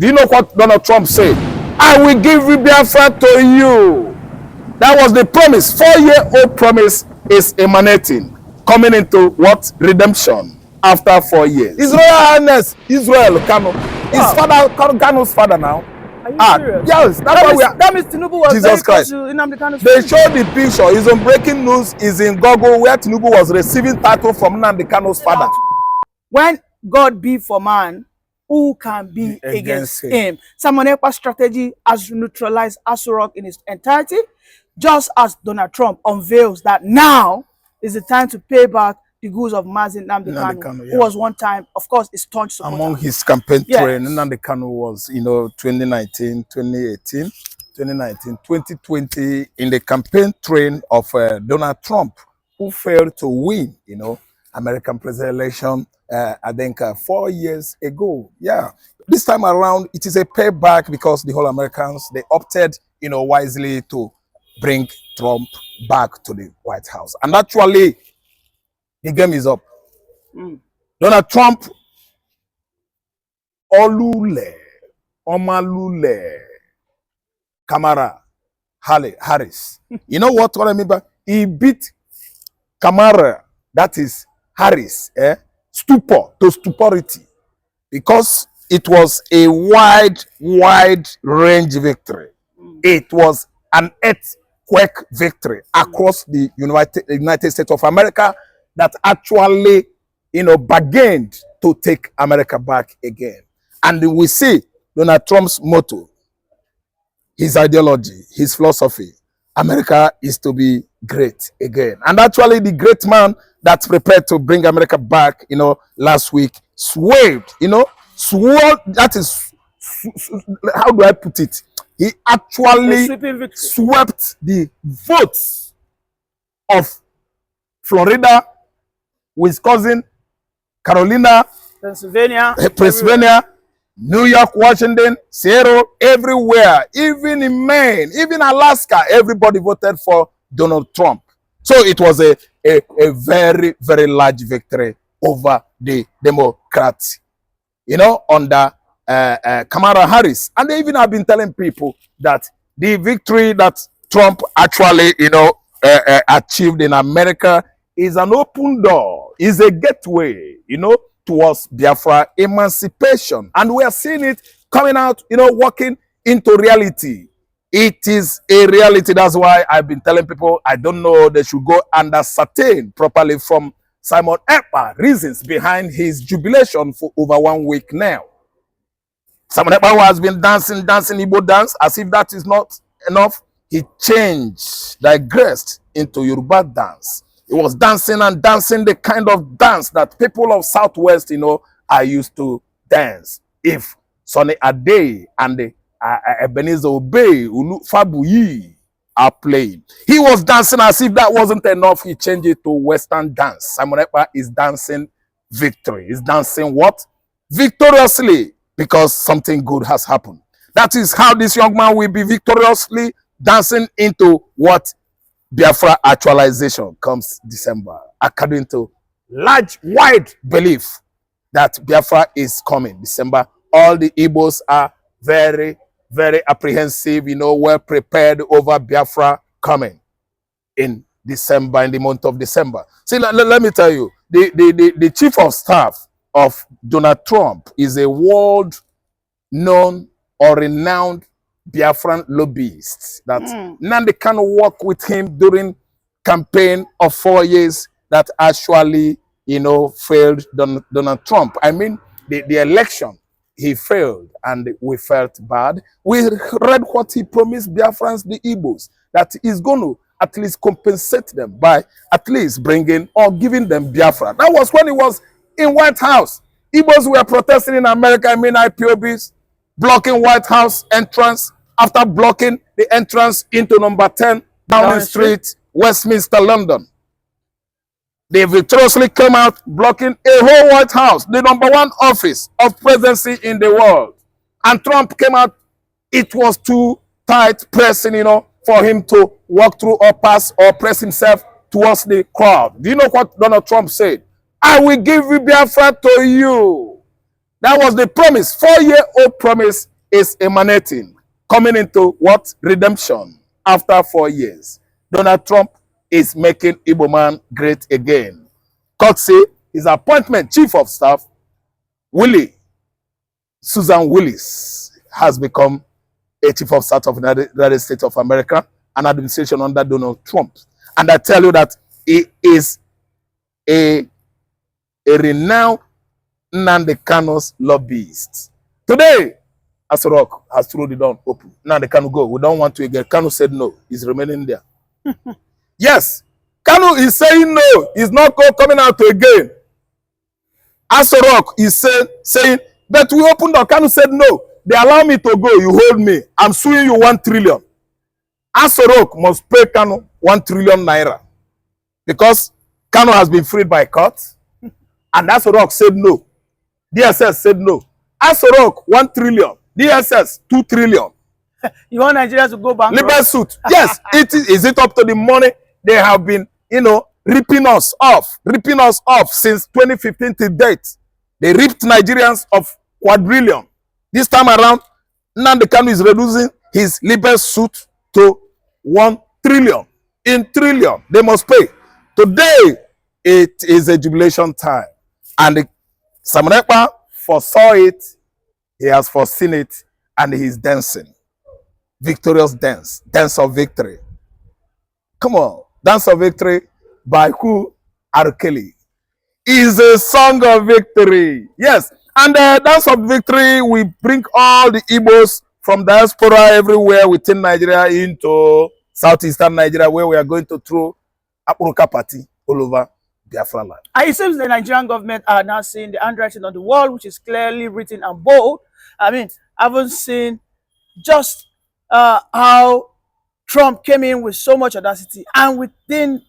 Do you know what Donald Trump said? I will give you Biafra to you. That was the promise. 4-year-old promise is emanating, coming into what? Redemption after 4 years. His Royal Highness Israel Kano. His father, Kano's father now. Are you serious? Yes, that's why we are. That means Tinubu was Jesus Christ. They showed the picture. It's on breaking news. Is in Google where Tinubu was receiving title from Nnamdi Kano's father. When God be for man, who can be against him? Ekpa's strategy has neutralized Aso Rock in its entirety, just as Donald Trump unveils that now is the time to pay back the goods of Mazi Nnamdi Kanu, who was one time, of course, his staunch supporter. Among his campaign train, Nnamdi Kanu was, 2019, 2018, 2019, 2020, in the campaign train of Donald Trump, who failed to win, American president election, I think 4 years ago. Yeah, this time around, it is a payback because the whole Americans, they opted, wisely to bring Trump back to the White House. And actually, the game is up. Donald Trump, Olule, Omalule, Kamala Harris. You know what I mean by? He beat Kamala, that is Harris, stupor to stupidity, because it was a wide range victory. It was an earthquake victory across the United States of America that actually, bargained to take America back again. And we see Donald Trump's motto, his ideology, his philosophy, America is to be great again. And actually, the great man that's prepared to bring America back, last week, swore, that is, how do I put it? He actually swept the votes of Florida, Wisconsin, Carolina, Pennsylvania, New York, Washington, Seattle, everywhere, even in Maine, even Alaska, everybody voted for Donald Trump. So it was a very, very large victory over the Democrats, under Kamala Harris. And they even have been telling people that the victory that Trump actually, achieved in America is an open door, is a gateway, towards Biafra emancipation. And we are seeing it coming out, working into reality. It is a reality. That's why I've been telling people, I don't know, they should go and ascertain properly from Simon Ekpa reasons behind his jubilation for over 1 week now. Simon Ekpa has been dancing Igbo dance. As if that is not enough, he digressed into Yoruba dance. He was dancing and dancing the kind of dance that people of Southwest, are used to dance. If Sonny Ade and the Ebenezer Obey, Ulu Fabuyi are playing, he was dancing. As if that wasn't enough, he changed it to Western dance. Simon Ekpa is dancing victory. He's dancing what? Victoriously, because something good has happened. That is how this young man will be victoriously dancing into what? Biafra actualization comes December, according to wide belief that Biafra is coming December. All the Igbos are very, very apprehensive, well prepared over Biafra coming in December, in the month of December. See, let me tell you, the chief of staff of Donald Trump is a world-known or renowned Biafran lobbyists that Nnamdi Kanu work with him during campaign of 4 years that actually, failed Donald Trump. I mean, the election, he failed and we felt bad. We read what he promised Biafrans, the Igbos, that he's going to at least compensate them by at least bringing or giving them Biafra. That was when he was in White House. Igbos were protesting in America, IPOBs, blocking White House entrance after blocking the entrance into number 10 Downing Street, Westminster, London. They victoriously came out blocking a whole White House, the #1 office of presidency in the world. And Trump came out. It was too tight pressing, for him to walk through or pass or press himself towards the crowd. Do you know what Donald Trump said? I will give you Biafra to you. That was the promise. 4-year-old promise is emanating, coming into what? Redemption after 4 years. Donald Trump is making Igbo man great again. Courtesy his appointment, chief of staff, Susan Willis, has become a chief of staff of the United States of America, an administration under Donald Trump. And I tell you that he is a renowned Nnamdi Kanu's lobbyist. Today, Aso Rock has thrown the door open. Nnamdi Kanu go. We don't want to again. Kanu said no. He's remaining there. Yes. Kanu is saying no. He's not coming out again. Aso Rock is saying, but we opened up. Kanu said no. They allow me to go. You hold me. I'm suing you 1 trillion. Aso Rock must pay Kanu 1 trillion naira. Because Kanu has been freed by court. And Aso Rock said no. DSS said no. Aso Rock 1 trillion. DSS 2 trillion. You want Nigeria to go bankrupt? Liberal suit. Yes. Is it up to the money they have been, ripping us off since 2015 to date? They ripped Nigerians of quadrillion. This time around, Nnamdi Kanu is reducing his liberal suit to 1 trillion. In trillion, they must pay. Today, it is a jubilation time. And Simon Ekpa foresaw it, he has foreseen it, and he is dancing. Victorious dance, dance of victory. Come on, dance of victory by who? R. Kelly. Is a song of victory. Yes, and dance of victory, we bring all the Igbos from diaspora everywhere within Nigeria into southeastern Nigeria, where we are going to throw Apuruka party all over Biafra land. And it seems the Nigerian government are now seeing the handwriting on the wall, which is clearly written and bold. I mean, I haven't seen just how Trump came in with so much audacity, and within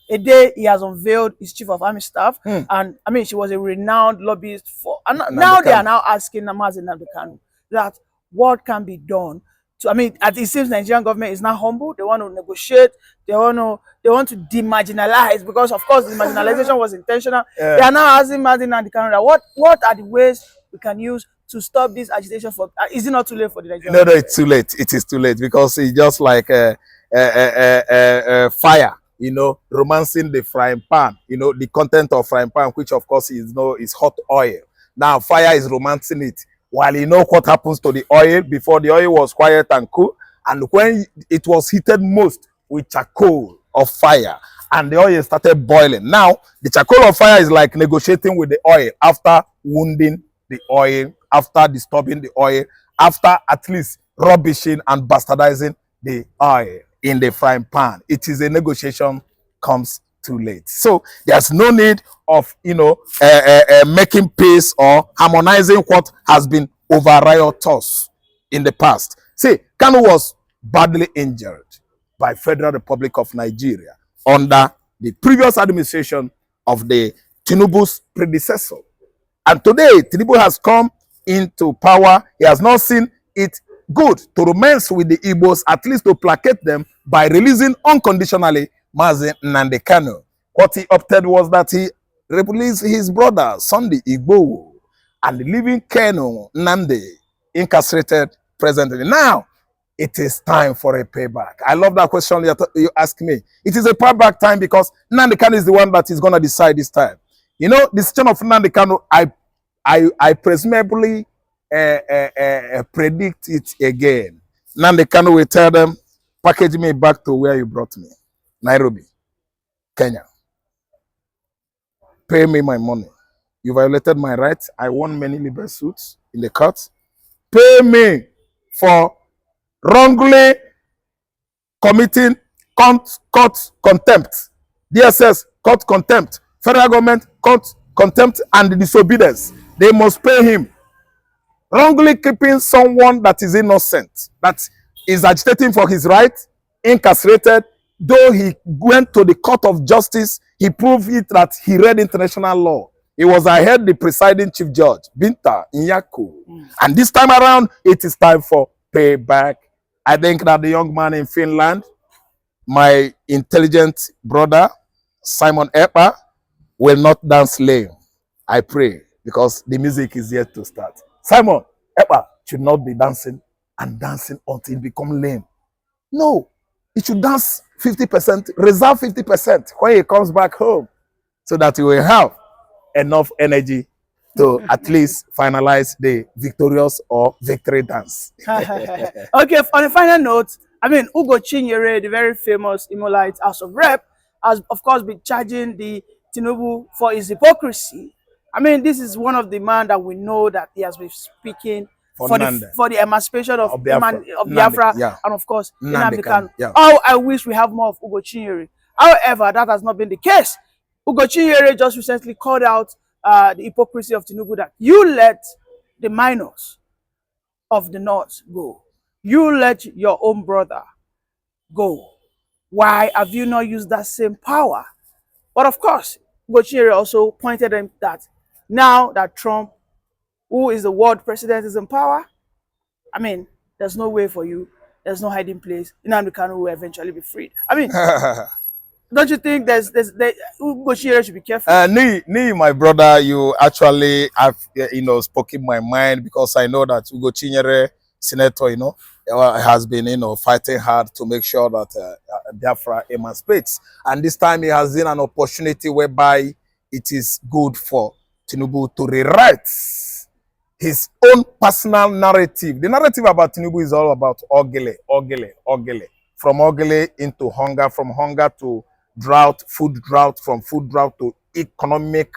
a day he has unveiled his chief of army staff. And she was a renowned lobbyist for, and now they are now asking Mazi Nnamdi Kanu that what can be done to, it seems Nigerian government is now humble. They want to negotiate, they want to demarginalize, because of course the marginalization was intentional. They are now asking Mazi Nnamdi Kanu that what are the ways we can use to stop this agitation for? Is it not too late for the Nigerian? No, it's too late. It is too late, because it's just like fire, romancing the frying pan, the content of frying pan, which of course is hot oil. Now fire is romancing it, while you know what happens to the oil before the oil was quiet and cool, and when it was heated most with charcoal of fire, and the oil started boiling. Now the charcoal of fire is like negotiating with the oil after wounding the oil, after disturbing the oil, after at least rubbishing and bastardizing the oil in the frying pan. It is a negotiation comes too late. So there's no need of making peace or harmonizing what has been over riotous in the past. See, Kanu was badly injured by Federal Republic of Nigeria under the previous administration of the Tinubu's predecessor. And today, Tinubu has come into power. He has not seen it good to romance with the Igbos, at least to placate them by releasing unconditionally Mazi Nnamdi Kanu. What he opted was that he released his brother, Sunday Igbo, and the living Kanu Nnamdi, incarcerated presently. Now, it is time for a payback. I love that question you asked me. It is a payback time because Nnamdi Kanu is the one that is going to decide this time. The decision of Nnamdi Kanu, I presumably predict it again. Nnamdi Kanu will tell them, package me back to where you brought me. Nairobi, Kenya. Pay me my money. You violated my rights. I won many liberal suits in the courts. Pay me for wrongly committing court contempt. DSS, court contempt. Federal government, court contempt and disobedience. They must pay him. Wrongly keeping someone that is innocent, that is agitating for his right, incarcerated, though he went to the court of justice, he proved it that he read international law. He was ahead the presiding chief judge, Binta Nyako. And this time around, it is time for payback. I think that the young man in Finland, my intelligent brother, Simon Ekpa, will not dance lame. I pray because the music is yet to start. Simon, Ekpa should not be dancing and dancing until it become lame. No, he should dance 50%, reserve 50% when he comes back home, so that he will have enough energy to at least finalize the victorious or victory dance. Okay, on a final note, I mean, Ugo Chinyere, the very famous Imolite House of Rep, has of course been charging the Tinubu for his hypocrisy. I mean, this is one of the men that we know that he has been speaking for the emancipation of Biafra, yeah. and of course, Nnamdi Kanu. Yeah. Oh, I wish we have more of Ugo Chinyere. However, that has not been the case. Ugo Chinyere just recently called out the hypocrisy of Tinubu, that you let the minors of the North go. You let your own brother go. Why have you not used that same power? But of course, Ugo Chinyere also pointed out that now that Trump, who is the world president, is in power, I mean, there's no way for you. There's no hiding place. Nnamdi Kanu will eventually be freed. I mean, don't you think Ugo Chinyere should be careful? My brother, you actually have, spoken my mind, because I know that Ugo Chinyere, senator, has been, fighting hard to make sure that Biafra emancipates. And this time he has seen an opportunity whereby it is good for Tinubu to rewrite his own personal narrative. The narrative about Tinubu is all about ogele. From ogele into hunger, from hunger to drought, food drought, from food drought to economic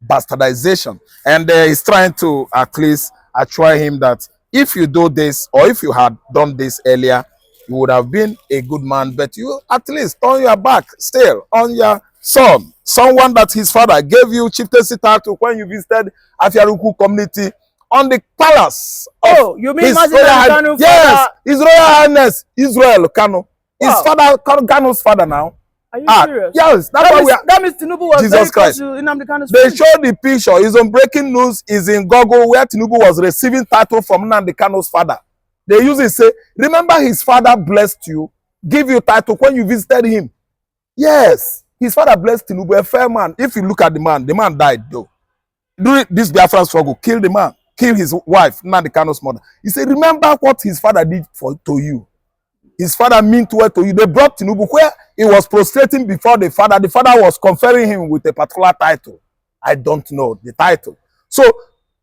bastardization. And he's trying to at least assure him that if you do this, or if you had done this earlier, you would have been a good man, but you at least turn your back still on your son, someone that his father gave you chieftaincy title when you visited Afiaruku community on the palace. Oh, you mean Kanu? Yes, His Royal Highness Israel Kanu. His father, Kanu's father now. Are you serious? Yes, that means Tinubu was Jesus very Christ. close to Nnamdi Kanu's They family. showed the picture. It's on breaking news. Is in Google, where Tinubu was receiving title from Nnamdi Kanu's father. They use it, say, remember his father blessed you, give you title when you visited him. Yes, his father blessed Tinubu, a fair man. If you look at the man died though. During this Biafra struggle, kill the man, kill his wife, Nnamdi Kanu's mother. He said, remember what his father did to you. His father meant well to you. They brought Tinubu where he was prostrating before the father. The father was conferring him with a particular title. I don't know the title. So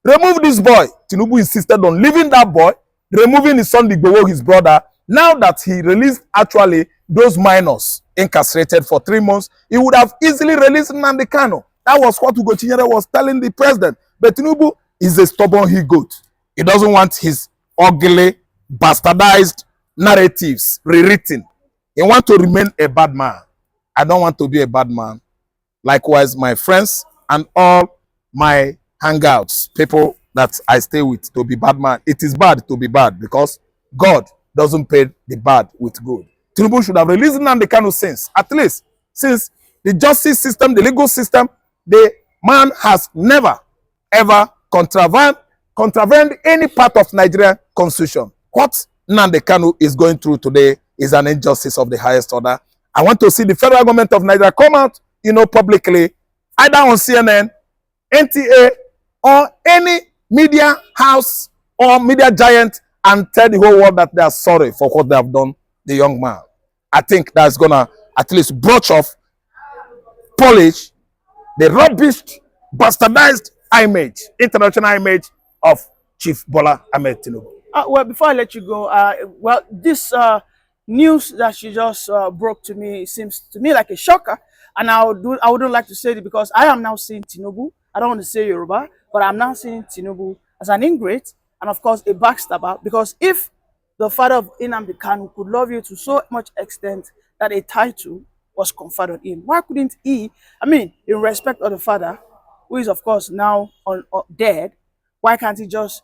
remove this boy. Tinubu insisted on leaving that boy, removing his son Igboho, his brother. Now that he released actually those minors incarcerated for 3 months, he would have easily released Nnamdi Kanu. That was what Ugo Chinyere was telling the president. But Tinubu is a stubborn he-goat. He doesn't want his ugly, bastardized narratives rewritten. He wants to remain a bad man. I don't want to be a bad man. Likewise, my friends and all my hangouts, people that I stay with, to be bad man. It is bad to be bad because God doesn't pay the bad with good. Tinubu should have released Nnamdi Kanu since the justice system, the legal system, the man has never, ever contravened any part of Nigerian constitution. What Nnamdi Kanu is going through today is an injustice of the highest order. I want to see the federal government of Nigeria come out, publicly, either on CNN, NTA, or any media house or media giant, and tell the whole world that they are sorry for what they have done the young man. I think that's gonna at least brush off, polish the rubbish, bastardized international image of Chief Bola Ahmed Tinubu. Well, before I let you go, this news that she just broke to me seems to me like a shocker, and I wouldn't like to say it because I am now seeing Tinubu. I don't want to say Yoruba, but I'm now seeing Tinubu as an ingrate and of course a backstabber. Because if the father of Nnamdi Kanu could love you to so much extent that a title was conferred on him, why couldn't he? I mean, in respect of the father, who is of course now dead, why can't he just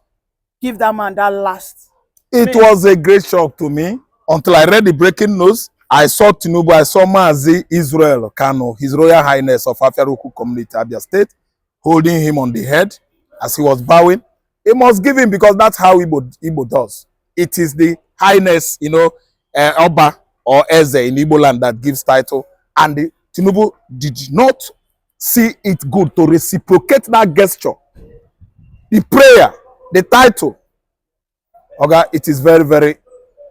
give that man that last? It was a great shock to me until I read the breaking news. I saw Tinubu, I saw Mazi Israel Kanu, His Royal Highness of Afiaruku Community, Abia State, holding him on the head as he was bowing. He must give him because that's how Igbo does. It is the highness, Oba or Eze in Igbo land that gives title. And Tinubu did not see it good to reciprocate that gesture the prayer, the title, okay, it is very, very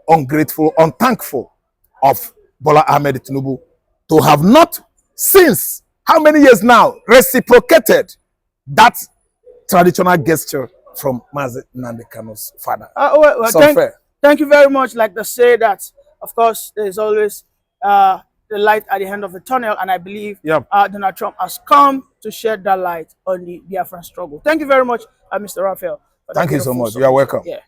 ungrateful, unthankful of Bola Ahmed Tinubu to have not, since how many years now, reciprocated that traditional gesture from Mazi Nnamdi Kanu's father. Well, It's unfair. thank you very much. Like they say that, of course, there is always the light at the end of the tunnel, and I believe Donald Trump has come to shed that light on the Biafran struggle. Thank you very much, Mr. Raphael. Thank you so much. You are welcome. Yeah.